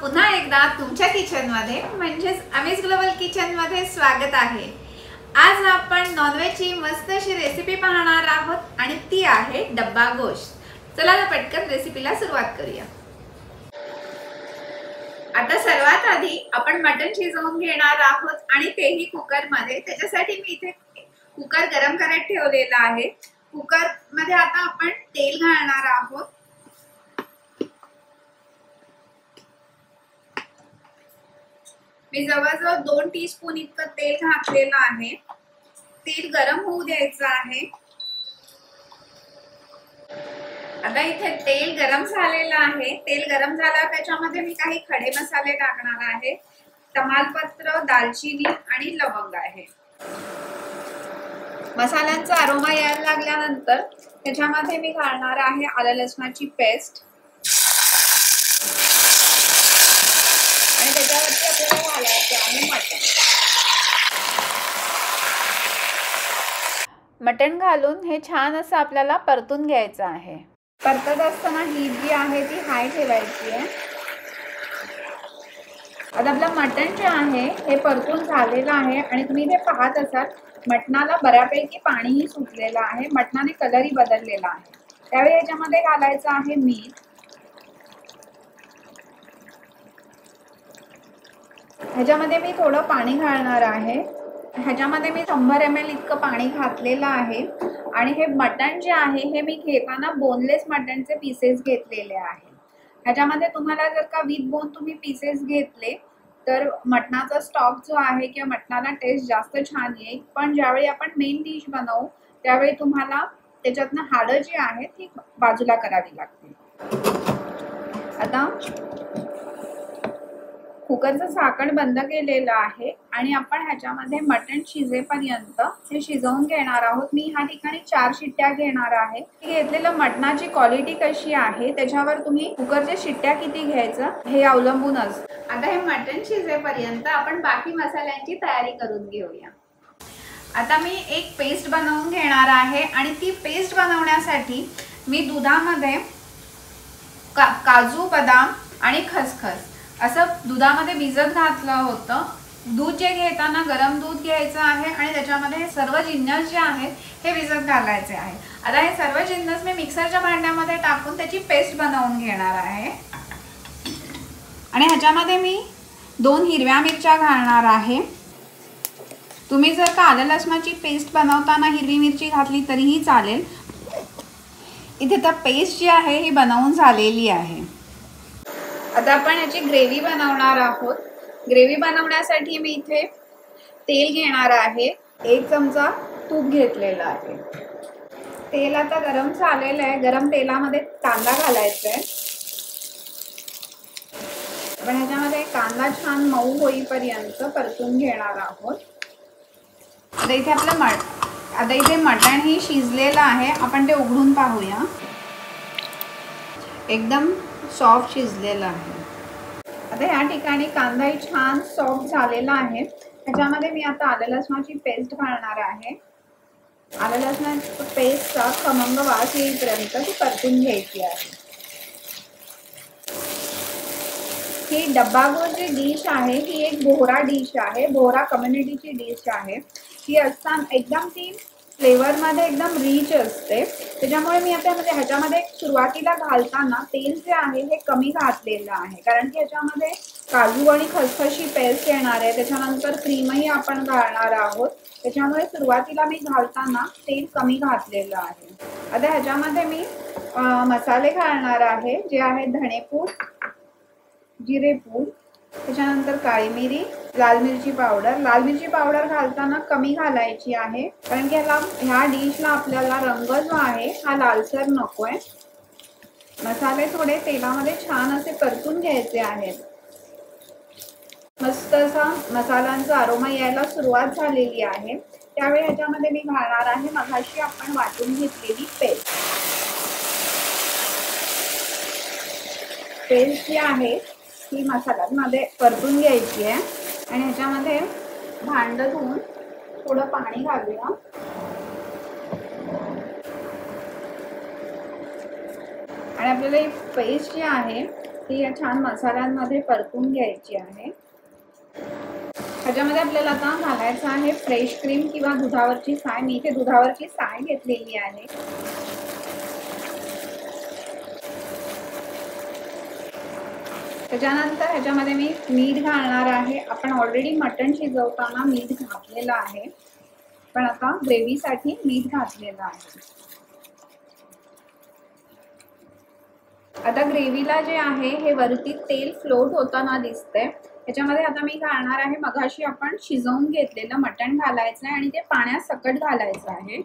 पुन्हा एकदा तुमच्या किचन मध्ये म्हणजेच अमेज ग्लोबल किचन मध्ये स्वागत आहे। आज आपण नॉनव्हेजची मस्त अशी रेसिपी पाहणार आहोत आणि ती आहे डब्बा गोश्त। चला तर पटकन रेसिपीला सुरुवात करूया। आता सर्वात आधी आपण मटण शिजवून घेणार आहोत आणि तेही कुकर मध्ये। त्याच्यासाठी मी इथे कुकर गरम करायला ठेवलेला आहे। कुकर मध्ये आता आपण तेल घालणार आहोत। मी जवळजवळ 2 टीस्पून इतकं तेल घातलेलं आहे। तेल गरम होऊ द्यायचं आहे। आता इथे तेल गरम झालेलं आहे। तेल गरम झाल्यावर त्याच्यामध्ये मी काही खडे मसाले टाकणार आहे। तमालपत्र, दालचिनी आणि लवंग आहे। मसाल्यांचा अरोमा यायला लागल्यानंतर त्याच्यामध्ये मी घालणार आहे आलं लसणाची पेस्ट आणि त्याच्यावरती आपल्याला घालायचे आहे मटण घालून हे छान असं आपल्याला परतून घ्यायचं आहे। परतत असताना हीट जी आहे ती हाय ठेवायची आहे। आता आपलं मटण जे आहे हे परतून झालेलं आहे आणि तुम्ही इथे पाहत असाल मटणाला बऱ्यापैकी पाणीही सुटलेलं आहे। मटणाने कलरही बदललेला आहे। त्यावेळी याच्यामध्ये घालायचं आहे मीठ। ह्याच्यामध्ये मी थोडं पाणी घालणार आहे। ह्याच्यामध्ये मी 100 ml इतकं पाणी घातलेलं आहे आणि हे मटण जे आहे हे मी घेताना बोनलेस मटणचे पीसेस घेतलेले आहे। ह्याच्यामध्ये तुम्हाला जर का विथ बोन तुम्ही पीसेस घेतले तर मटणाचा स्टॉक जो आहे किंवा मटणाला टेस्ट जास्त छान येईल। पण ज्यावेळी आपण मेन डिश बनवू त्यावेळी तुम्हाला त्याच्यातनं हाडं जी आहेत ती बाजूला करावी लागतील। आता कुकरचं झाकण बंद केलेलं आहे आणि आपण ह्याच्यामध्ये मटण शिजेपर्यंत हे शिजवून घेणार आहोत। मी ह्या ठिकाणी 4 शिट्ट्या घेणार आहे। घेतलेलं मटणाची क्वालिटी कशी आहे त्याच्यावर तुम्ही कुकरच्या शिट्ट्या किती घ्यायचं हे अवलंबून असतं। आता हे मटण शिजेपर्यंत आपण बाकी मसाल्यांची तयारी करून घेऊया। आता मी एक पेस्ट बनवून घेणार आहे आणि ती पेस्ट बनवण्यासाठी मी दुधामध्ये काजू, बदाम आणि खसखस असं दुधामध्ये भिजत घातलं होतं। दूध जे घेताना गरम दूध घ्यायचं आहे आणि त्याच्यामध्ये हे सर्व जिन्नस जे आहेत हे भिजत घालायचे आहे। आता हे सर्व जिन्नस मी मिक्सरच्या भांड्यामध्ये टाकून त्याची पेस्ट बनवून घेणार आहे आणि ह्याच्यामध्ये मी 2 हिरव्या मिरच्या घालणार आहे। तुम्ही जर का आलं लसणाची पेस्ट बनवताना हिरवी मिरची घातली तरीही चालेल। इथे तर पेस्ट जी आहे ही बनवून झालेली आहे। आता आपण याची ग्रेव्ही बनवणार आहोत। ग्रेव्ही बनवण्यासाठी मी इथे तेल घेणार आहे। 1 चमचा तूप घेतलेला आहे। तेल आता गरम झालेलं आहे। गरम तेलामध्ये कांदा घालायचा आहे। आपण ह्याच्यामध्ये कांदा छान मऊ होईपर्यंत परतून घेणार आहोत। आता इथे मटण ही शिजलेलं आहे। आपण ते उघडून पाहूया। एकदम सॉफ्ट शिजलेला आहे। आता ह्या ठिकाणी कांदाही छान सॉफ्ट झालेला आहे। त्याच्यामध्ये मी आता आलं लसणाची पेस्ट घालणार आहे। आलं लसणाची पेस्टचा खमंग वास येईपर्यंत ती परतून घ्यायची आहे। ही डब्बा गोश्त जी डिश आहे ही एक बोहरा डिश आहे। बोहरा कम्युनिटीची डिश आहे। ही असताना एकदम ती फ्लेवरमध्ये एकदम रिच असते। त्याच्यामुळे मी आता ह्याच्यामध्ये सुरुवातीला घालताना तेल जे आहे हे कमी घातलेलं आहे कारण की ह्याच्यामध्ये काजू आणि खसखशी पेस्ट येणार आहे। त्याच्यानंतर क्रीमही आपण घालणार आहोत। त्याच्यामुळे सुरुवातीला मी घालताना तेल कमी घातलेलं आहे। आता ह्याच्यामध्ये मी मसाले घालणार आहे जे आहे धणेपूड, जिरेपूड, त्याच्यानंतर काळी मिरी, लाल मिरची पावडर। लाल मिरची पावडर घालताना कमी घालायची आहे कारण की ह्या डिशला आपल्याला रंग जो आहे हा लालसर नकोय। मसाले थोडे तेलामध्ये छान असे परतून घ्यायचे आहेत। मस्त असा मसाल्यांचा अरोमा यायला सुरुवात झालेली आहे। त्यावेळी ह्याच्यामध्ये मी घालणार आहे मगाशी आपण वाटून घेतलेली पेस्ट जी आहे ही मसाल्यांमध्ये परतून घ्यायची आहे आणि ह्याच्यामध्ये भांड धुवून थोडं पाणी घालूया आणि आपल्याला ही पेस्ट जी आहे ती या छान मसाल्यांमध्ये परतून घ्यायची आहे। ह्याच्यामध्ये आपल्याला आता घालायचं आहे फ्रेश क्रीम किंवा दुधावरची साय। मी इथे दुधावरची साय घेतलेली आहे। त्याच्यानंतर ह्याच्यामध्ये मी मीठ घालणार आहे। आपण ऑलरेडी मटण शिजवताना मीठ घातलेलं आहे, पण आता ग्रेव्हीसाठी मीठ घातलेलं आहे। आता ग्रेव्हीला जे आहे हे वरती तेल फ्लोट होताना दिसतंय। ह्याच्यामध्ये आता मी घालणार आहे मगाशी आपण शिजवून घेतलेलं मटण घालायचं आहे आणि ते पाण्यात सकट घालायचं आहे।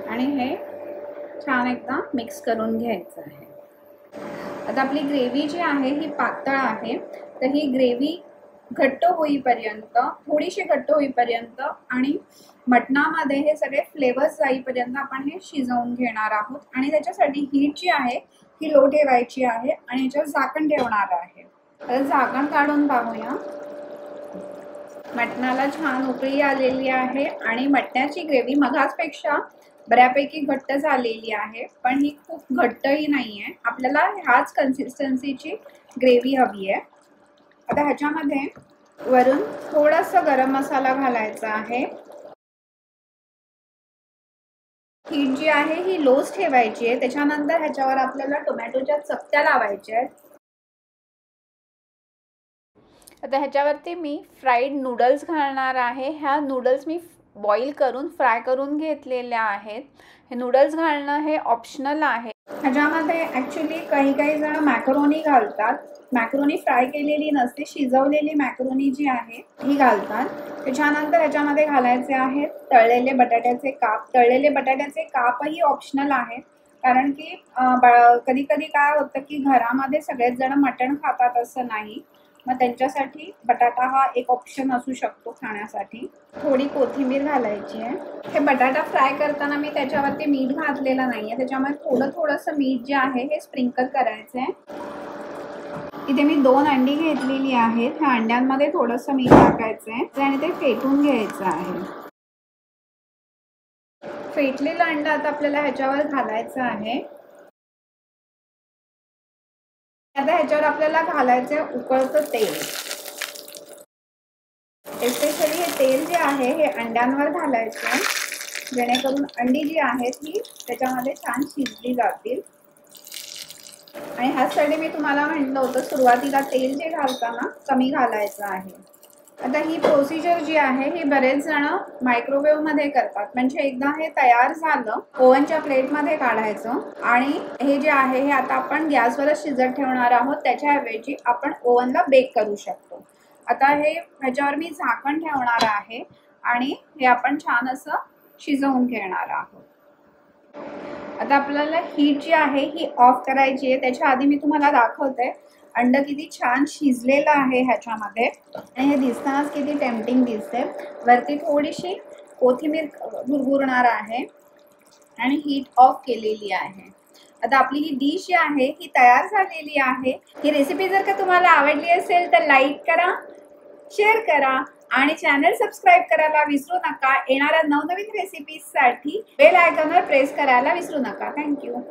आणि हे छान एकदा मिक्स करून घ्यायचं आहे। आता आपली ग्रेव्ही जी आहे ही पातळ आहे, तर ही ग्रेव्ही घट्ट होईपर्यंत, थोडीशी घट्ट होईपर्यंत आणि मटणामध्ये हे सगळे फ्लेवर्स जाईपर्यंत आपण हे शिजवून घेणार आहोत। आणि त्याच्यासाठी हीट जी आहे ही लो ठेवायची आहे आणि याच्यावर झाकण ठेवणार आहे। तर झाकण काढून पाहूया। मटणाला छान उकळी आलेली आहे आणि मटणाची ग्रेव्ही मगाचपेक्षा बऱ्यापैकी घट्ट झालेली आहे, पण ही खूप घट्टही नाही आहे। आपल्याला ह्याच कन्सिस्टन्सीची ग्रेव्ही हवी आहे। आता ह्याच्यामध्ये वरून थोडासा गरम मसाला घालायचा आहे। हीट जी आहे ही लोच ठेवायची आहे। त्याच्यानंतर ह्याच्यावर आपल्याला टोमॅटोच्या चकत्या लावायच्या आहेत। आता ह्याच्यावरती मी फ्राईड नूडल्स घालणार आहे। ह्या नूडल्स मी बॉईल करून फ्राय करून घेतलेल्या आहेत। हे नूडल्स घालणं हे ऑप्शनल आहे। ह्याच्यामध्ये ॲक्च्युली काही जण मॅकरोनी घालतात। मॅकरोनी फ्राय केलेली नसते, शिजवलेली मॅकरोनी जी आहे ही घालतात। त्याच्यानंतर ह्याच्यामध्ये घालायचे आहेत तळलेले बटाट्याचे काप। तळलेले बटाट्याचे कापही ऑप्शनल आहेत, कारण की कधी कधी काय होतं की घरामध्ये सगळेच जण मटण खातात असं नाही, मग त्यांच्यासाठी बटाटा हा एक ऑप्शन असू शकतो खाण्यासाठी। थोडी कोथिंबीर घालायची आहे। हे बटाटा फ्राय करताना मी त्याच्यावरती मीठ घातलेलं नाहीये, त्याच्यामुळे थोडंसं मीठ जे आहे हे स्प्रिंकल करायचं आहे। इथे मी 2 अंडी घेतलेली आहेत। ह्या अंड्यांमध्ये थोडंसं मीठ टाकायचं आहे आणि ते फेटून घ्यायचं आहे। फेटलेलं अंड आता आपल्याला ह्याच्यावर घालायचं आहे। आता ह्याच्यावर आपल्याला घालायचं आहे उकळतं तेल। स्पेशली हे तेल जे आहे हे अंड्यांवर घालायचं आहे, जेणेकरून अंडी जी आहेत ही त्याच्यामध्ये छान शिजली जातील। आणि ह्यासाठी मी तुम्हाला म्हटलं होतं सुरुवातीला तेल जे घालताना कमी घालायचं आहे। आता ही प्रोसिजर जी आहे ही बरेच जण मायक्रोवेव्ह मध्ये करतात। म्हणजे एकदा हे तयार झालं ओव्हनच्या प्लेटमध्ये काढायचं आणि हे जे आहे हे आता आपण गॅसवरच शिजत ठेवणार आहोत, त्याच्याऐवजी आपण ओव्हनला बेक करू शकतो। आता हे ह्याच्यावर मी झाकण ठेवणार आहे आणि हे आपण छान असं शिजवून घेणार आहोत। आता आपल्याला हीट जी आहे ही ऑफ करायची आहे। त्याच्या आधी मी तुम्हाला दाखवते अंड किती छान शिजलेलं आहे ह्याच्यामध्ये, आणि हे दिसतानाच किती टेम्पटिंग दिसते। वरती थोडीशी कोथिंबीर भुरभुरणार आहे आणि हीट ऑफ केलेली आहे। आता आपली ही डिश जी आहे ही तयार झालेली आहे। ही रेसिपी जर का तुम्हाला आवडली असेल तर लाईक करा, शेअर करा आणि चॅनल सबस्क्राईब करायला विसरू नका। येणाऱ्या नवनवीन रेसिपीजसाठी बेल आयकॉनवर प्रेस करायला विसरू नका। थँक्यू।